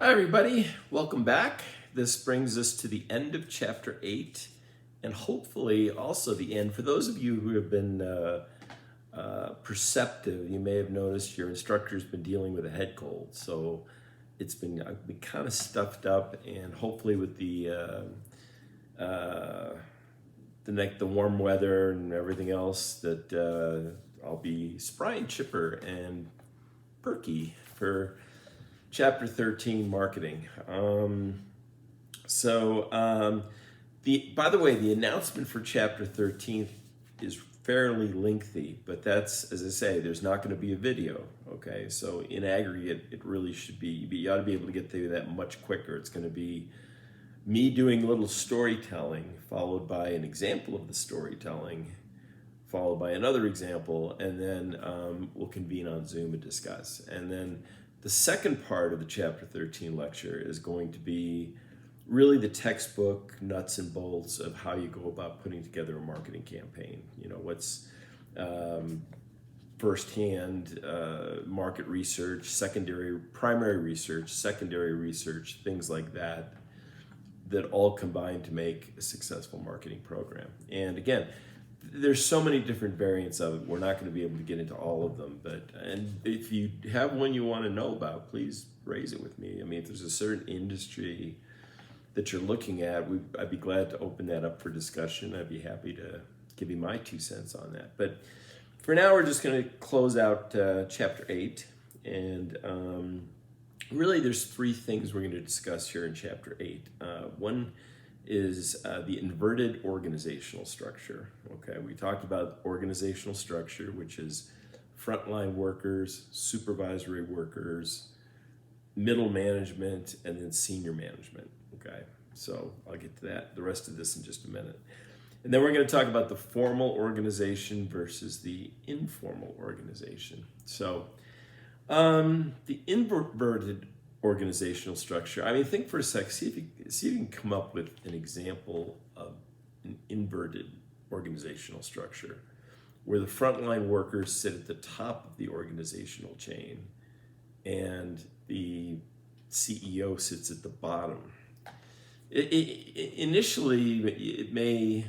Hi everybody, welcome back. This brings us to the end of chapter 8 and hopefully also the end. For those of you who have been perceptive, you may have noticed your instructor's been dealing with a head cold. So I've been kind of stuffed up, and hopefully with the warm weather and everything else that I'll be spry and chipper and perky for Chapter 13, marketing. By the way, the announcement for Chapter 13 is fairly lengthy, but that's, as I say, there's not going to be a video, okay? So in aggregate, it really should be, you ought to be able to get through that much quicker. It's going to be me doing a little storytelling, followed by an example of the storytelling, followed by another example, and then we'll convene on Zoom and discuss. And then the second part of the Chapter 13 lecture is going to be really the textbook nuts and bolts of how you go about putting together a marketing campaign. You know, what's firsthand market research, primary research, secondary research, things like that all combine to make a successful marketing program. And again, there's so many different variants of it. We're not going to be able to get into all of them, and if you have one you want to know about, please raise it with me. I mean, if there's a certain industry that you're looking at, I'd be glad to open that up for discussion. I'd be happy to give you my 2 cents on that. But for now, we're just going to close out Chapter 8, and really there's 3 things we're going to discuss here in Chapter 8. One is the inverted organizational structure. Okay, we talked about organizational structure, which is frontline workers, supervisory workers, middle management, and then senior management. Okay, so I'll get to that, the rest of this in just a minute. And then we're going to talk about the formal organization versus the informal organization. So the inverted organizational structure. I mean, think for a sec, see if you can come up with an example of an inverted organizational structure where the frontline workers sit at the top of the organizational chain and the CEO sits at the bottom. Initially, it may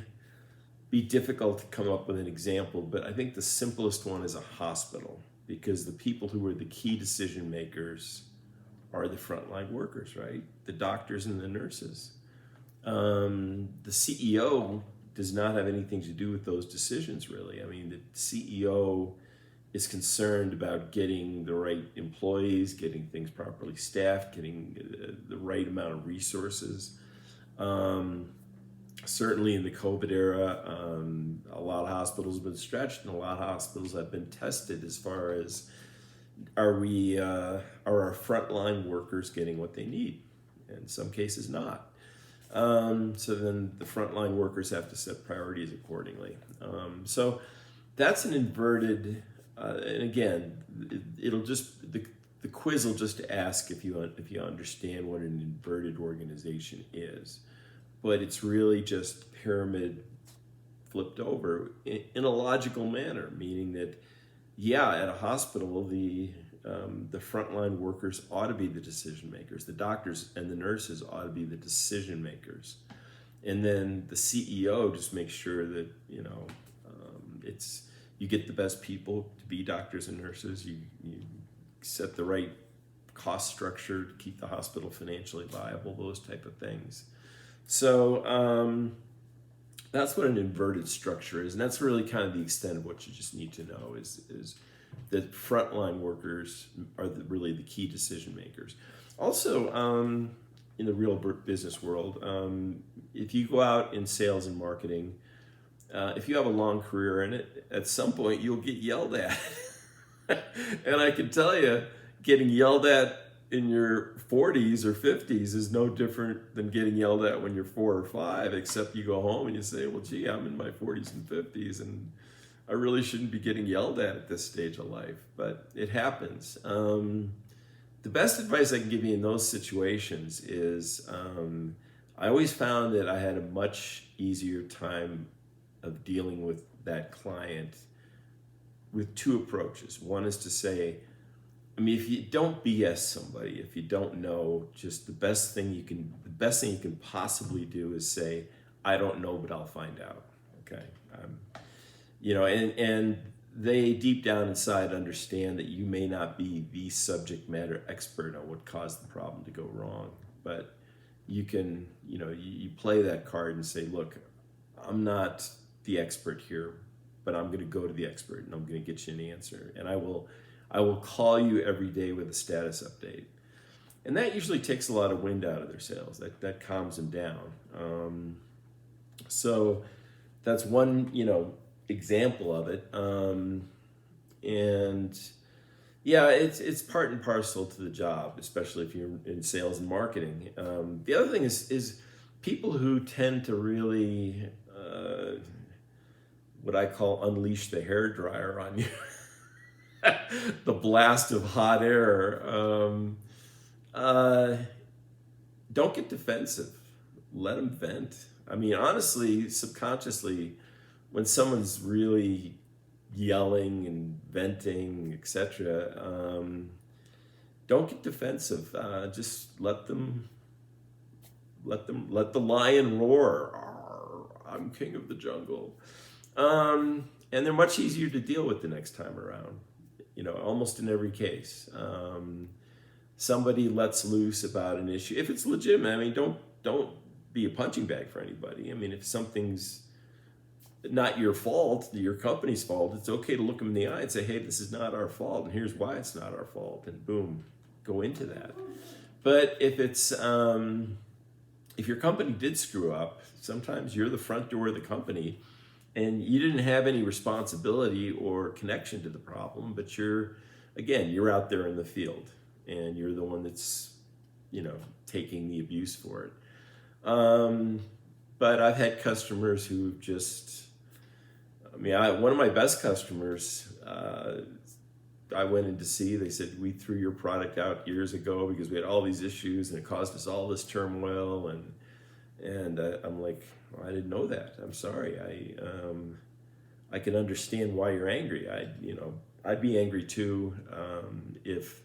be difficult to come up with an example, but I think the simplest one is a hospital, because the people who are the key decision makers are the frontline workers, right? The doctors and the nurses. The CEO does not have anything to do with those decisions, really. I mean, the CEO is concerned about getting the right employees, getting things properly staffed, getting the right amount of resources. Certainly in the COVID era, a lot of hospitals have been stretched, and a lot of hospitals have been tested as far as are our frontline workers getting what they need? In some cases, not. So then the frontline workers have to set priorities accordingly. So that's an inverted, and again, it'll just the quiz will just ask if you understand what an inverted organization is, but it's really just pyramid flipped over in a logical manner, meaning that, yeah, at a hospital, the frontline workers ought to be the decision makers. The doctors and the nurses ought to be the decision makers, and then the CEO just makes sure that you get the best people to be doctors and nurses. You set the right cost structure to keep the hospital financially viable. Those type of things. So that's what an inverted structure is, and that's really kind of the extent of what you just need to know is that frontline workers are really the key decision makers. Also, in the real business world, if you go out in sales and marketing, if you have a long career in it, at some point you'll get yelled at. And I can tell you, getting yelled at in your 40s or 50s is no different than getting yelled at when you're 4 or 5, except you go home and you say, well, gee, I'm in my 40s and 50s, and I really shouldn't be getting yelled at this stage of life, but it happens. The best advice I can give you in those situations is I always found that I had a much easier time of dealing with that client with 2 approaches. One is to say, I mean, if you don't BS somebody, if you don't know, just the best thing you can possibly do is say, I don't know, but I'll find out. Okay. And they deep down inside understand that you may not be the subject matter expert on what caused the problem to go wrong, but you can, you play that card and say, look, I'm not the expert here, but I'm going to go to the expert and I'm going to get you an answer. And I will call you every day with a status update. And that usually takes a lot of wind out of their sails. That calms them down. So that's one, example of it. And yeah, it's part and parcel to the job, especially if you're in sales and marketing. The other thing is people who tend to really, what I call unleash the hairdryer on you. The blast of hot air. Don't get defensive. Let them vent. I mean, honestly, subconsciously, when someone's really yelling and venting, etc., don't get defensive. Just let the lion roar. Arr, I'm king of the jungle. And they're much easier to deal with the next time around. Almost in every case. Somebody lets loose about an issue. If it's legitimate, I mean, don't be a punching bag for anybody. I mean, if something's not your fault, your company's fault, it's okay to look them in the eye and say, hey, this is not our fault, and here's why it's not our fault, and boom, go into that. But if it's, if your company did screw up, sometimes you're the front door of the company, and you didn't have any responsibility or connection to the problem, but you're out there in the field, and you're the one that's, taking the abuse for it. But I've had customers who just, one of my best customers, I went in to see, they said, we threw your product out years ago because we had all these issues and it caused us all this turmoil. And I'm like, I didn't know that. I'm sorry. I can understand why you're angry. I'd be angry too, if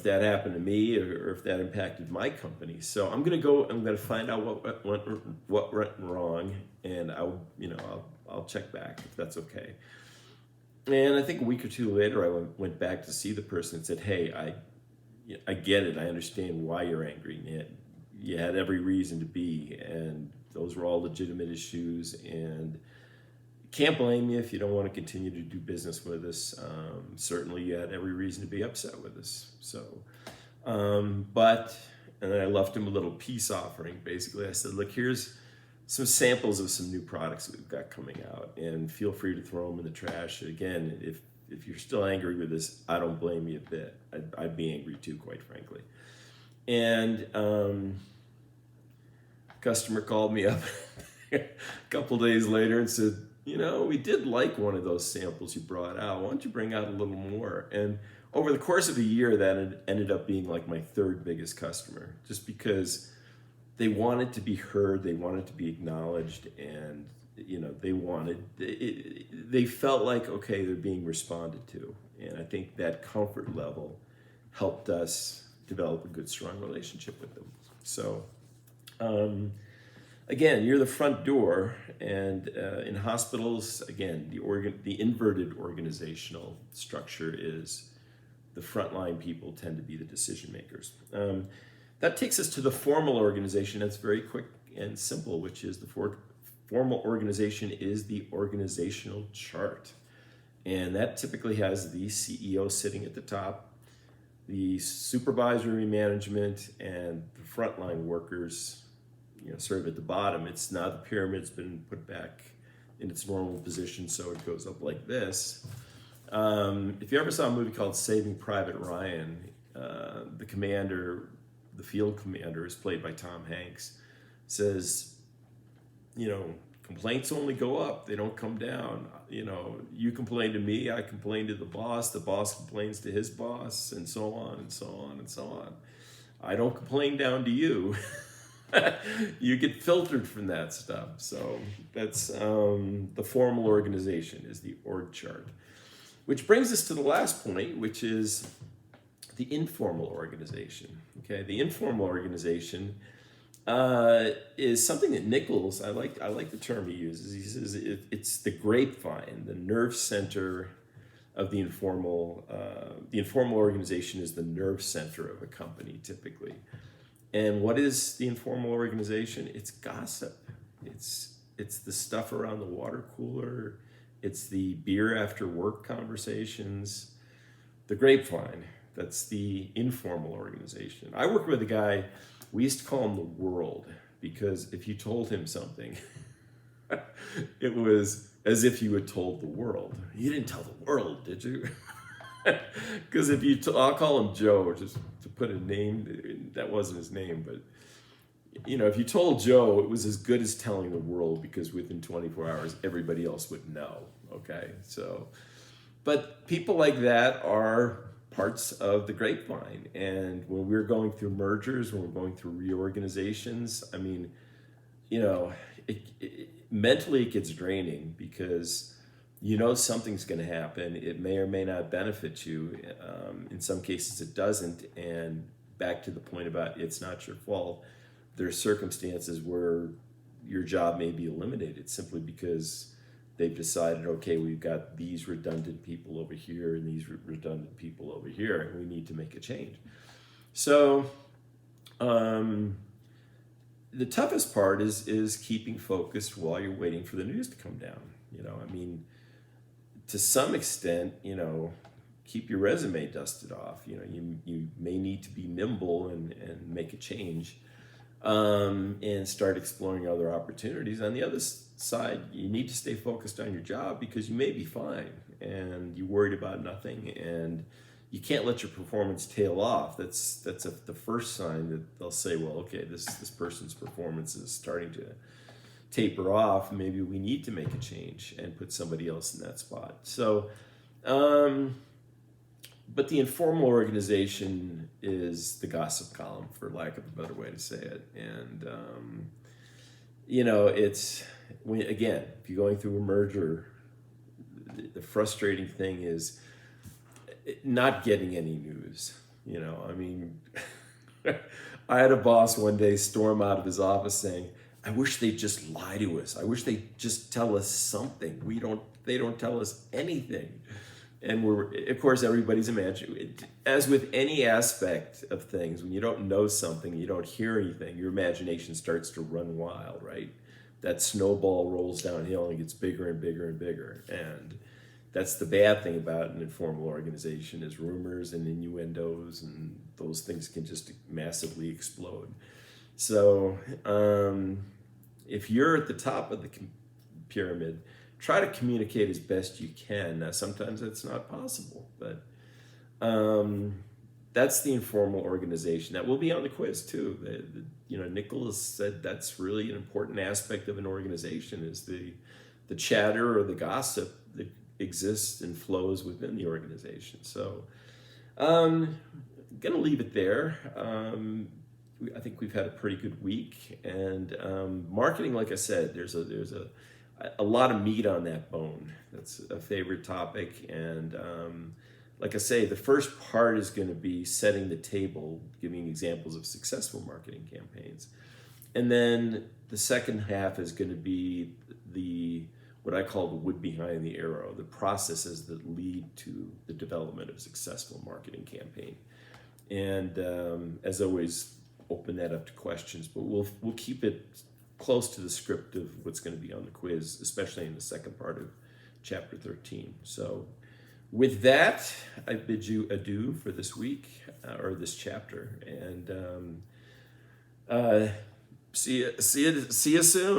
that happened to me or if that impacted my company. So I'm going to find out what went wrong, and I'll check back if that's okay. And I think a week or two later, I went back to see the person and said, hey, I get it. I understand why you're angry. You had every reason to be, and those were all legitimate issues, and can't blame you if you don't want to continue to do business with us. Certainly you had every reason to be upset with us. So, and then I left him a little peace offering. Basically, I said, look, here's some samples of some new products that we've got coming out, and feel free to throw them in the trash. Again, if you're still angry with this, I don't blame you a bit. I'd be angry too, quite frankly. And customer called me up a couple days later and said, we did like one of those samples you brought out. Why don't you bring out a little more? And over the course of a year, that ended up being like my third biggest customer, just because they wanted to be heard, they wanted to be acknowledged, and they felt like, okay, they're being responded to. And I think that comfort level helped us develop a good, strong relationship with them. So, again, you're the front door, and in hospitals, again, the inverted organizational structure is the frontline people tend to be the decision makers. That takes us to the formal organization. That's very quick and simple, which is the formal organization is the organizational chart. And that typically has the CEO sitting at the top, the supervisory management, and the frontline workers, sort of at the bottom. It's now the pyramid's been put back in its normal position, so it goes up like this. If you ever saw a movie called Saving Private Ryan, the field commander is played by Tom Hanks, says, complaints only go up, they don't come down. You complain to me, I complain to the boss complains to his boss, and so on and so on and so on. I don't complain down to you. You get filtered from that stuff. So that's the formal organization is the org chart. Which brings us to the last point, which is the informal organization. Okay, the informal organization is something that Nichols, I like the term he uses. He says it's the grapevine, the nerve center of the informal. The informal organization is the nerve center of a company typically. And what is the informal organization? It's gossip. It's the stuff around the water cooler. It's the beer after work conversations. The grapevine. That's the informal organization. I work with a guy, we used to call him the world, because if you told him something, it was as if you had told the world. You didn't tell the world, did you? Because if you, I'll call him Joe, just to put a name, that wasn't his name, but you know, if you told Joe, it was as good as telling the world, because within 24 hours, everybody else would know, okay? So, but people like that are parts of the grapevine. And when we're going through mergers, when we're going through reorganizations, I mean, you know, mentally it gets draining, because you know something's going to happen. It may or may not benefit you. In some cases it doesn't. And back to the point about it's not your fault, there are circumstances where your job may be eliminated simply because they've decided, okay, we've got these redundant people over here and these redundant people over here, and we need to make a change. So the toughest part is keeping focused while you're waiting for the news to come down. You know, I mean, to some extent, you know, keep your resume dusted off. You know, you may need to be nimble and make a change, and start exploring other opportunities. On the other side, you need to stay focused on your job, because you may be fine and you're worried about nothing, and you can't let your performance tail off. That's the first sign that they'll say, well, okay, this person's performance is starting to taper off. Maybe we need to make a change and put somebody else in that spot. So, but the informal organization is the gossip column, for lack of a better way to say it. And, you know, it's, again, if you're going through a merger, the frustrating thing is not getting any news. You know, I mean, I had a boss one day storm out of his office saying, I wish they'd just lie to us. I wish they'd just tell us something. They don't tell us anything. And of course, everybody's imagining. As with any aspect of things, when you don't know something, you don't hear anything, your imagination starts to run wild, right? That snowball rolls downhill and gets bigger and bigger and bigger. And that's the bad thing about an informal organization, is rumors and innuendos, and those things can just massively explode. So if you're at the top of the pyramid, try to communicate as best you can. Now, sometimes that's not possible, but that's the informal organization. That will be on the quiz too. You know, Nicholas said that's really an important aspect of an organization, is the chatter or the gossip that exists and flows within the organization. So I'm gonna leave it there. I think we've had a pretty good week, and marketing, like I said, there's a lot of meat on that bone. That's a favorite topic. And like I say, the first part is going to be setting the table, giving examples of successful marketing campaigns. And then the second half is going to be what I call the wood behind the arrow, the processes that lead to the development of a successful marketing campaign. And as always, open that up to questions, but we'll keep it close to the script of what's going to be on the quiz, especially in the second part of chapter 13. So with that, I bid you adieu for this week, or this chapter, and see you soon.